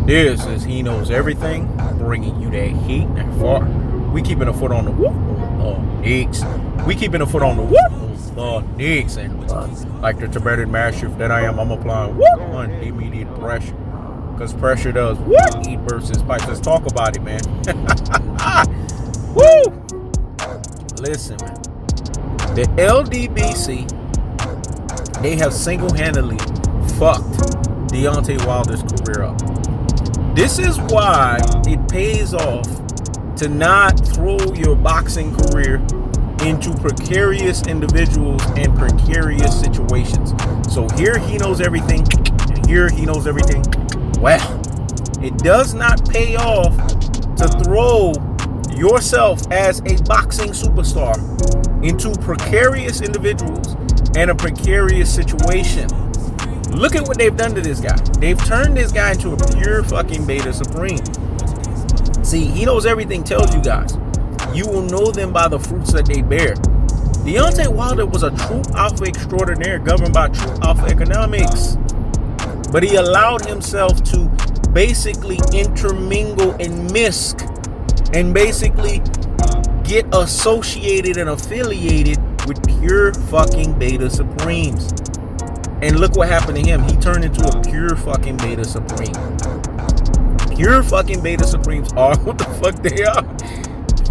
This is He Knows Everything, bringing you that heat that far. We keeping a foot on the whoop, Knicks. We keeping a foot on the whoop, Knicks. And like the Tibetan mastiff that I am, I'm applying whoop on immediate pressure. Because pressure does what? Eat versus spikes. Let's talk about it, man. Woo! Listen, man. The Ldbc, they have single-handedly fucked Deontay Wilder's career up. This is why it pays off to not throw your boxing career into precarious individuals and precarious situations. So here he knows everything, and here he knows everything. Well, it does not pay off to throw yourself as a boxing superstar into precarious individuals and a precarious situation. Look at what they've done to this guy. They've turned this guy into a pure fucking beta supreme. See, He Knows Everything tells you guys, you will know them by the fruits that they bear. Deontay Wilder was a true alpha extraordinaire governed by true alpha economics. But he allowed himself to basically intermingle and misc and basically get associated and affiliated with pure fucking beta supremes. And look what happened to him. He turned into a pure fucking beta supreme. Pure fucking beta supremes are what the fuck they are.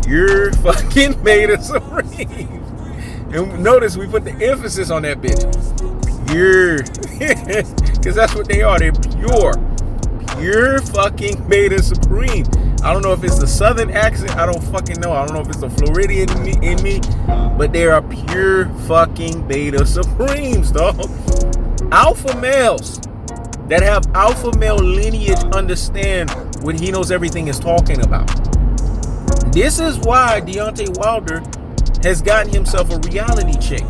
Pure fucking beta supremes. And notice we put the emphasis on that bitch. Pure. Because that's what they are. They're pure. Pure fucking beta supreme. I don't know if it's the southern accent. I don't fucking know. I don't know if it's the Floridian in me. But they are pure fucking beta supremes, dog. Alpha males that have alpha male lineage understand what He Knows Everything is talking about. This is why Deontay Wilder has gotten himself a reality check.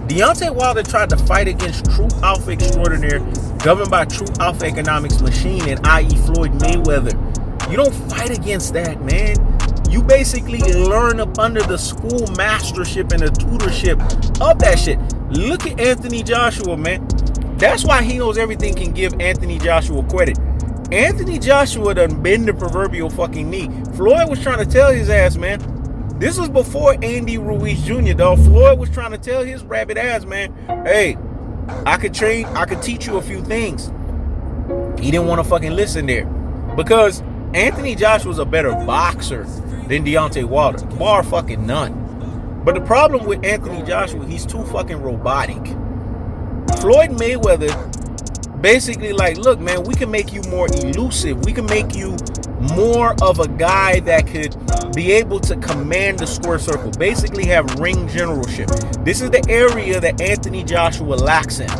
Deontay Wilder tried to fight against true alpha extraordinaire governed by true alpha economics machine, and i.e. Floyd Mayweather. You don't fight against that, man. You basically learn up under the school mastership and the tutorship of that shit. Look at Anthony Joshua, man. That's why He Knows Everything can give Anthony Joshua credit. Anthony Joshua done bend the proverbial fucking knee. Floyd was trying to tell his ass, man. This was before Andy Ruiz Jr., dog. Floyd was trying to tell his rabbit ass, man, hey, I could teach you a few things. He didn't want to fucking listen there. Because Anthony Joshua's a better boxer than Deontay Wilder. Bar fucking none. But the problem with Anthony Joshua, he's too fucking robotic. Floyd Mayweather basically like, look, man, we can make you more elusive. We can make you more of a guy that could be able to command the square circle. Basically have ring generalship. This is the area that Anthony Joshua lacks in.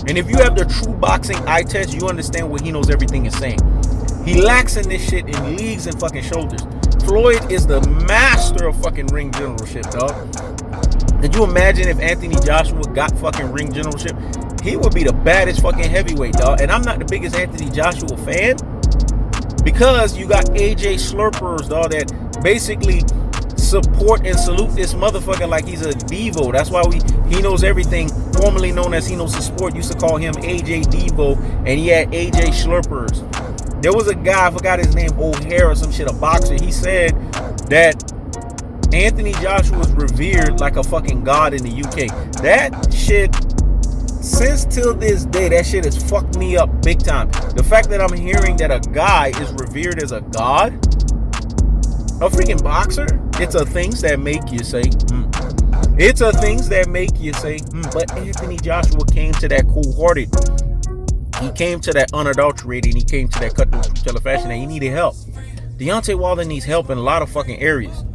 And if you have the true boxing eye test, you understand what He Knows Everything is saying. He lacks in this shit in leagues and fucking shoulders. Floyd is the master of fucking ring generalship, dog. Could you imagine if Anthony Joshua got fucking ring generalship? He would be the baddest fucking heavyweight, dog. And I'm not the biggest Anthony Joshua fan because you got AJ Slurpers, dog, that basically support and salute this motherfucker like he's a Devo. That's why He Knows Everything, formerly known as He Knows the Sport, used to call him AJ Devo, and he had AJ Slurpers. There was a guy, I forgot his name, O'Hare or some shit, a boxer. He said that Anthony Joshua was revered like a fucking god in the UK. That shit, since till this day, that shit has fucked me up big time. The fact that I'm hearing that a guy is revered as a god, a freaking boxer, it's a things that make you say, It's a things that make you say, But Anthony Joshua came to that cold-hearted. He came to that unadulterated, and he came to that cut through fashion, and he needed help. Deontay Wilder needs help in a lot of fucking areas.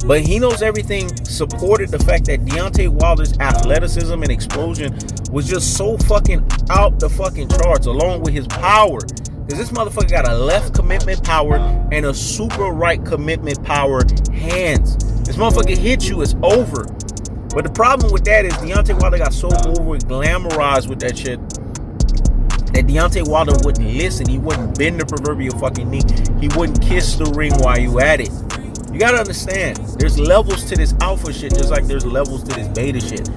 But He Knows Everything supported the fact that Deontay Wilder's athleticism and explosion was just so fucking out the fucking charts, along with his power. Because this motherfucker got a left commitment power and a super right commitment power hands. This motherfucker hits you, it's over. But the problem with that is Deontay Wilder got so over glamorized with that shit that Deontay Wilder wouldn't listen. He wouldn't bend the proverbial fucking knee. He wouldn't kiss the ring while you at it. You gotta understand, there's levels to this alpha shit just like there's levels to this beta shit.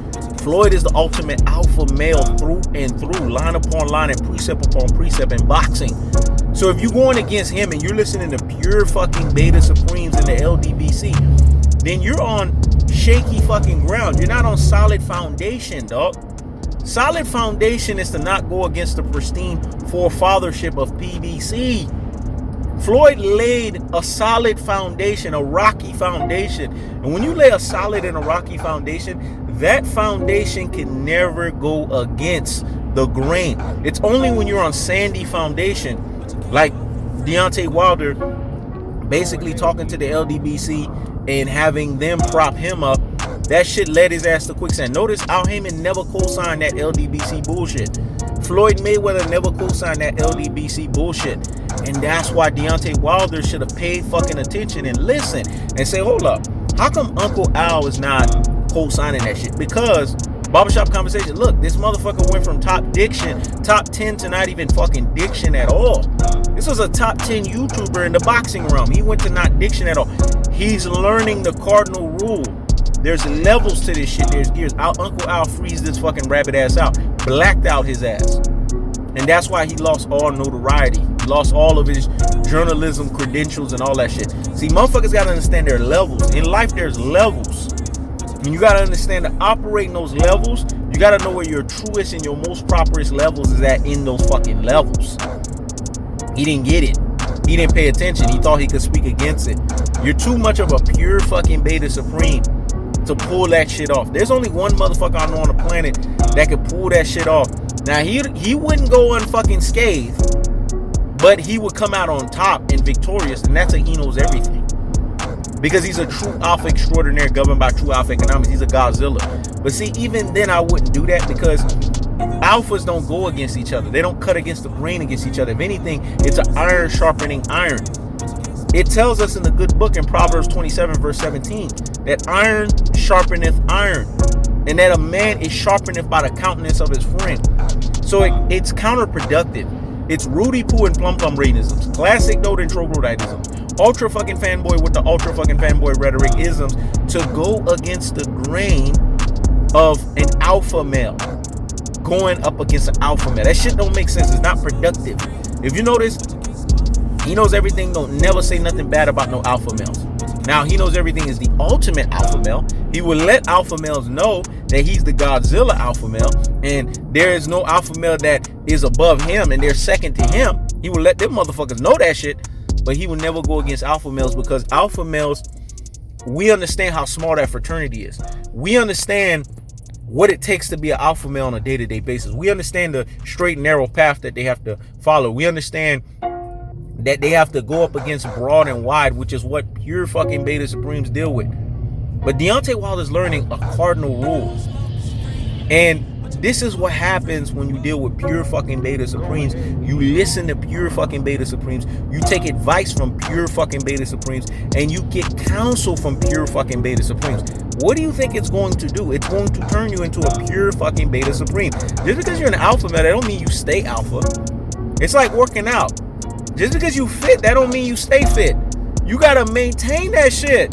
Floyd is the ultimate alpha male through and through, line upon line and precept upon precept in boxing. So if you're going against him and you're listening to pure fucking Beta Supremes in the LDBC, then you're on shaky fucking ground. You're not on solid foundation, dog. Solid foundation is to not go against the pristine forefathership of PBC. Floyd laid a solid foundation, a rocky foundation. And when you lay a solid and a rocky foundation, that foundation can never go against the grain. It's only when you're on sandy foundation, like Deontay Wilder basically talking to the LDBC and having them prop him up, that shit led his ass to quicksand. Notice Al Heyman never co-signed that LDBC bullshit. Floyd Mayweather never co-signed that LDBC bullshit. And that's why Deontay Wilder should have paid fucking attention and listen and say, hold up, how come Uncle Al is not co-signing that shit? Because barbershop conversation, look, this motherfucker went from top 10 to not even fucking diction at all. This was a top 10 YouTuber in the boxing realm. He went to not diction at all. He's learning the cardinal rule. There's levels to this shit. There's gears. Uncle Al freezed this fucking rabbit ass out. Blacked out his ass. And that's why he lost all notoriety. He lost all of his journalism credentials and all that shit. See, motherfuckers gotta understand there are levels. In life, there's levels. And you gotta understand to operate in those levels, you gotta know where your truest and your most properest levels is at in those fucking levels. He didn't get it. He didn't pay attention. He thought he could speak against it. You're too much of a pure fucking Beta Supreme to pull that shit off. There's only one motherfucker I know on the planet that could pull that shit off. Now, he wouldn't go unfucking scathed, but he would come out on top and victorious, and that's a he knows everything. Because he's a true alpha extraordinaire governed by true alpha economics. He's a Godzilla. But see, even then I wouldn't do that because alphas don't go against each other. They don't cut against the grain against each other. If anything, it's an iron sharpening iron. It tells us in the good book in Proverbs 27 verse 17 that iron sharpeneth iron, and that a man is sharpeneth by the countenance of his friend. So it's counterproductive. It's Rudy Poo and Plum Plum Rainisms, classic note and troglodytism, ultra fucking fanboy with the ultra fucking fanboy rhetoric isms to go against the grain of an alpha male going up against an alpha male. That shit don't make sense. It's not productive. If you notice, he knows everything. Don't never say nothing bad about no alpha males. Now, he knows everything is the ultimate alpha male. He will let alpha males know that he's the Godzilla alpha male, and there is no alpha male that is above him and they're second to him. He will let them motherfuckers know that shit, but he will never go against alpha males because alpha males, we understand how small that fraternity is. We understand what it takes to be an alpha male on a day-to-day basis. We understand the straight and narrow path that they have to follow. We understand that they have to go up against broad and wide, which is what pure fucking Beta Supremes deal with. But Deontay Wilder's learning a cardinal rule. And this is what happens when you deal with pure fucking Beta Supremes. You listen to pure fucking Beta Supremes. You take advice from pure fucking Beta Supremes. And you get counsel from pure fucking Beta Supremes. What do you think it's going to do? It's going to turn you into a pure fucking Beta Supreme. Just because you're an alpha male, that don't mean you stay alpha. It's like working out. Just because you fit, that don't mean you stay fit. You gotta maintain that shit.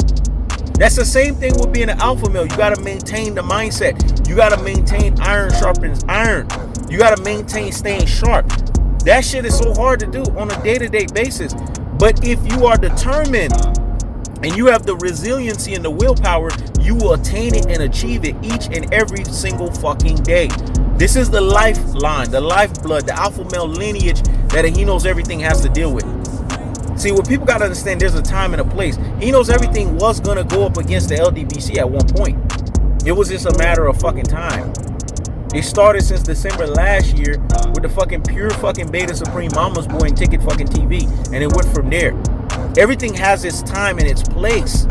That's the same thing with being an alpha male. You gotta maintain the mindset. You gotta maintain iron sharpens iron. You gotta maintain staying sharp. That shit is so hard to do on a day-to-day basis. But if you are determined and you have the resiliency and the willpower, you will attain it and achieve it each and every single fucking day. This is the lifeline, the lifeblood, the alpha male lineage that he knows everything has to deal with. See, what people got to understand, there's a time and a place. He knows everything was going to go up against the LDBC at one point. It was just a matter of fucking time. It started since December last year with the fucking pure fucking Beta Supreme Mama's Boy and Ticket fucking TV. And it went from there. Everything has its time and its place.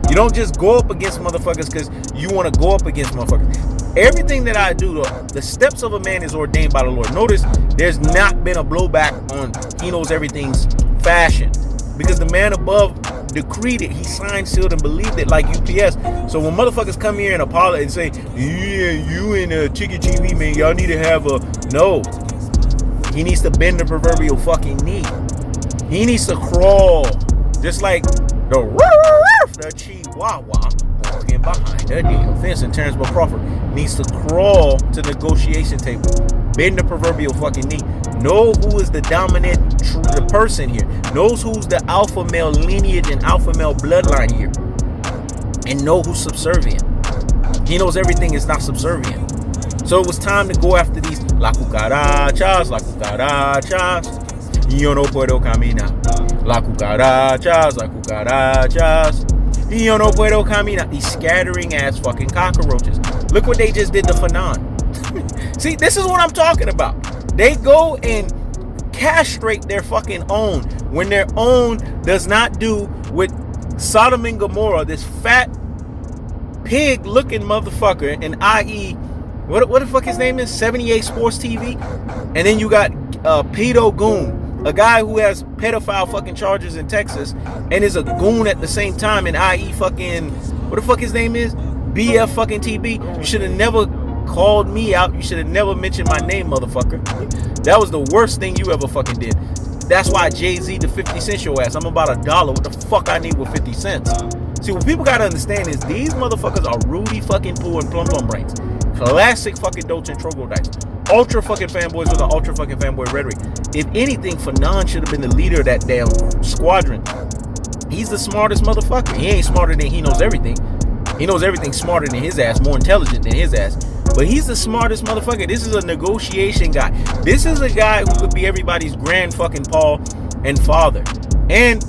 You don't just go up against motherfuckers because you want to go up against motherfuckers. Everything that I do, the steps of a man is ordained by the Lord. Notice there's not been a blowback on he knows everything's fashion because the man above decreed it. He signed, sealed, and believed it like UPS. So when motherfuckers come here and apologize and say, yeah, you and Ticket TV, man, y'all need to have a... No. He needs to bend the proverbial fucking knee. He needs to crawl. Just like the Chihuahua walking behind the damn fence. And Terrence Crawford needs to crawl to the negotiation table. Bend the proverbial fucking knee. Know who is the dominant the person here, knows who's the alpha male lineage and alpha male bloodline here, and know who's subservient. He knows everything is not subservient. So it was time to go after these la cucarachas. Yo no puedo caminar. La cucarachas. Yo no puedo caminar. These scattering ass fucking cockroaches. Look what they just did to Fanon. See, this is what I'm talking about. They go and castrate their fucking own when their own does not do what Sodom and Gomorrah, this fat pig looking motherfucker, and i.e. what the fuck his name is, 78 Sports TV, and then you got Pedo Goon, a guy who has pedophile fucking charges in Texas and is a goon at the same time, and i.e. fucking what the fuck his name is, BF fucking TB. You should have never called me out. You should have never mentioned my name, motherfucker. That was the worst thing you ever fucking did. That's why Jay-Z to 50 cents your ass. I'm about $1. What the fuck I need with 50 cents? See, what people gotta understand is these motherfuckers are Rudy fucking Poo and Plum Plum Brains. Classic fucking dotes and troglodytes. Ultra fucking fanboys with an ultra fucking fanboy rhetoric. If anything, Fanon should have been the leader of that damn squadron. He's the smartest motherfucker. He ain't smarter than he knows everything. He knows everything smarter than his ass, more intelligent than his ass. But he's the smartest motherfucker. This is a negotiation guy. This is a guy who could be everybody's grand fucking paw and father. And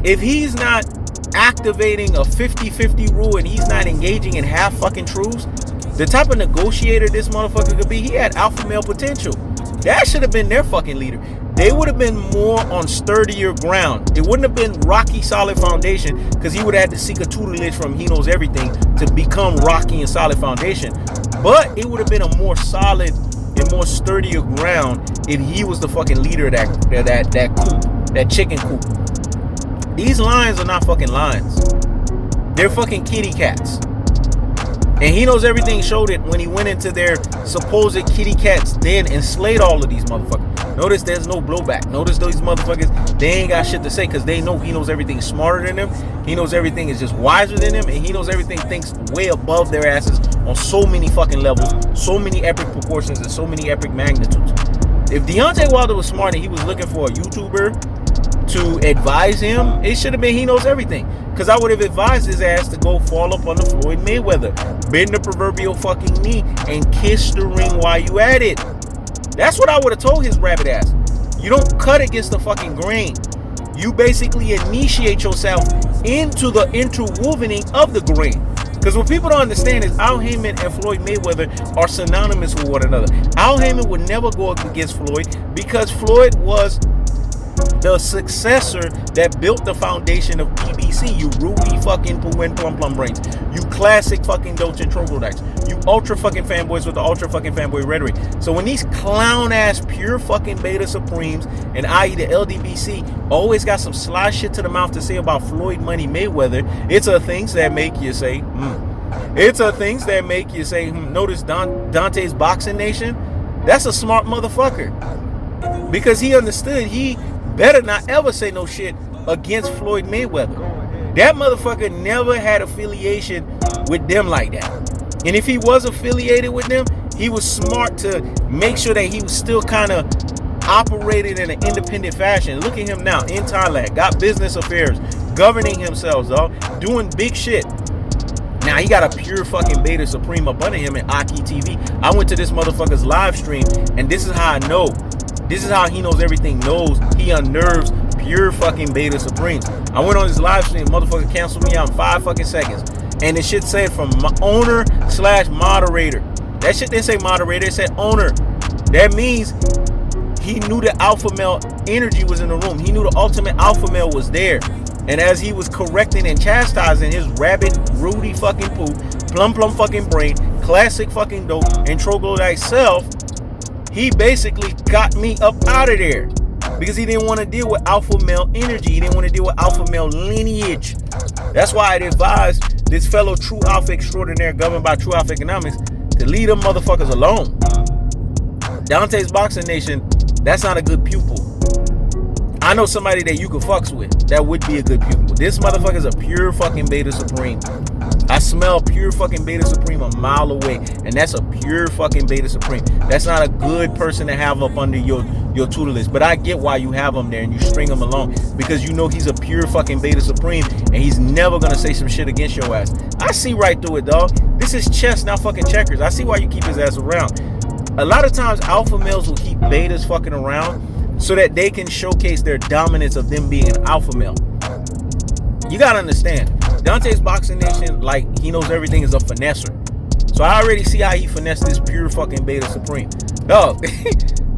if he's not activating a 50-50 rule and he's not engaging in half fucking truths, the type of negotiator this motherfucker could be, he had alpha male potential. That should have been their fucking leader. They would have been more on sturdier ground. It wouldn't have been rocky solid foundation, because he would have had to seek a tutelage from He Knows Everything to become rocky and solid foundation. But it would have been a more solid and more sturdier ground if he was the fucking leader of that coop, that chicken coop. These lions are not fucking lions. They're fucking kitty cats. And He Knows Everything showed it when he went into their supposed kitty cat's den and slayed all of these motherfuckers. Notice there's no blowback. Notice these motherfuckers, they ain't got shit to say, because they know He Knows Everything smarter than them. He Knows Everything is just wiser than them. And He Knows Everything thinks way above their asses on so many fucking levels, so many epic proportions, and so many epic magnitudes. If Deontay Wilder was smart and he was looking for a YouTuber to advise him, it should have been He Knows Everything. Because I would have advised his ass to go fall up under Floyd Mayweather, bend the proverbial fucking knee, and kiss the ring while you at it. That's what I would have told his rabbit ass. You don't cut against the fucking grain. You basically initiate yourself into the interwovening of the grain. Because what people don't understand is Al Heyman and Floyd Mayweather are synonymous with one another. Al Heyman would never go up against Floyd because Floyd was the successor that built the foundation of PBC. You Rudy fucking Poo and Plum Plum Brains. You classic fucking dotes and troglodytes. You ultra fucking fanboys with the ultra fucking fanboy rhetoric. So when these clown ass pure fucking beta supremes and i.e. the Ldbc always got some sly shit to the mouth to say about Floyd Money Mayweather, it's a things that make you say, It's a things that make you say, Notice Dante's Boxing Nation? That's a smart motherfucker. Because he understood he better not ever say no shit against Floyd Mayweather. That motherfucker never had affiliation with them like that. And if he was affiliated with them, he was smart to make sure that he was still kind of operating in an independent fashion. Look at him now in Thailand, got business affairs, governing himself, dog, doing big shit. Now he got a pure fucking beta supreme up under him in Aki TV. I went to this motherfucker's live stream, and this is how I know. This is how He Knows Everything knows he unnerves pure fucking beta supremes. I went on his live stream, motherfucker canceled me out in 5 fucking seconds. And the shit said from owner/moderator. That shit didn't say moderator, it said owner. That means he knew the alpha male energy was in the room. He knew the ultimate alpha male was there. And as he was correcting and chastising his rabbit, Rudy fucking Poo, Plum Plum fucking Brain, classic fucking dope, and troglodyte self, he basically got me up out of there. Because he didn't want to deal with alpha male energy. He didn't want to deal with alpha male lineage. That's why I'd advise this fellow true alpha extraordinaire governed by true alpha economics to leave them motherfuckers alone. Dante's Boxing Nation, that's not a good pupil. I know somebody that you could fucks with that would be a good pupil. This motherfucker's a pure fucking beta supreme. I smell pure fucking beta supreme a mile away, and that's a pure fucking beta supreme. That's not a good person to have up under your your tutelage. But I get why you have him there and you string him along, because you know he's a pure fucking beta supreme and he's never gonna say some shit against your ass. I see right through it, dog. This is chess, not fucking checkers. I see why you keep his ass around. A lot of times alpha males will keep betas fucking around so that they can showcase their dominance of them being an alpha male. You gotta understand, Deontay's Boxing Nation, like, he knows everything, is a finesser. So I already see how he finessed this pure fucking beta supreme. Dog,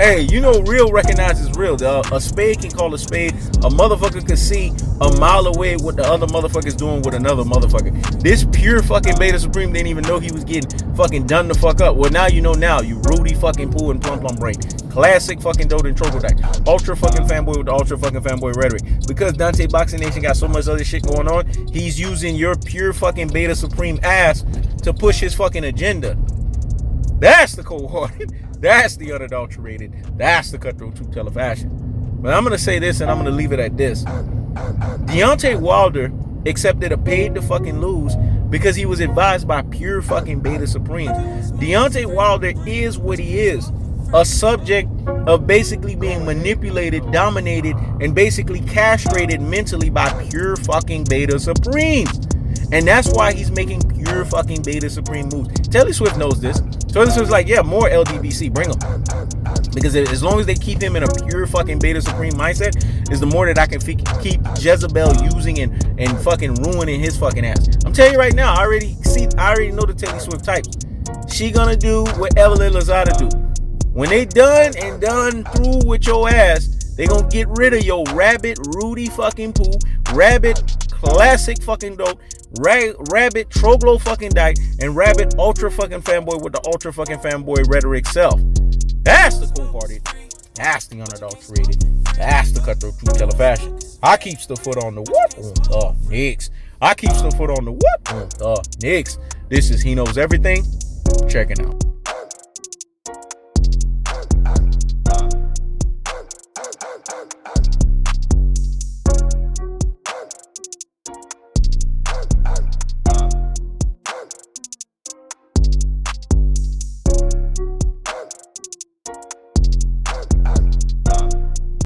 hey, you know real recognizes real, dog. A spade can call a spade. A motherfucker could see a mile away what the other motherfucker's doing with another motherfucker. This pure fucking beta supreme didn't even know he was getting fucking done the fuck up. Well, now you know now, you Rudy fucking Pooh and Plum Plum Brain. Classic fucking Doden Troglodyte. Ultra fucking fanboy with the ultra fucking fanboy rhetoric. Because Deontay Boxing Nation got so much other shit going on, he's using your pure fucking beta supreme ass to push his fucking agenda. That's the cold-hearted. That's the unadulterated. That's the cutthroat truth teller fashion. But I'm going to say this and I'm going to leave it at this. Deontay Wilder accepted a paid to fucking lose because he was advised by pure fucking beta supremes. Deontay Wilder is what he is. A subject of basically being manipulated, dominated, and basically castrated mentally by pure fucking beta supremes. And that's why he's making pure fucking beta supreme moves. Taylor Swift knows this. Taylor Swift's like, yeah, more Ldbc, bring him. Because as long as they keep him in a pure fucking beta supreme mindset, is the more that I can keep Jezebel using and fucking ruining his fucking ass. I'm telling you right now, I already know the Taylor Swift types. She gonna do whatever Ldbc'S do. When they done through with your ass, they gonna get rid of your rabbit Rudy fucking Pooh, rabbit classic fucking dope, rabbit Troglo fucking dyke, and rabbit ultra fucking fanboy with the ultra fucking fanboy rhetoric self. That's the cold-hearted. That's the unadulterated. That's the cutthroat truth teller fashion. I keeps the foot on the what? On the Knicks. I keeps the foot on the what? On the Knicks. This is He Knows Everything. Checking out.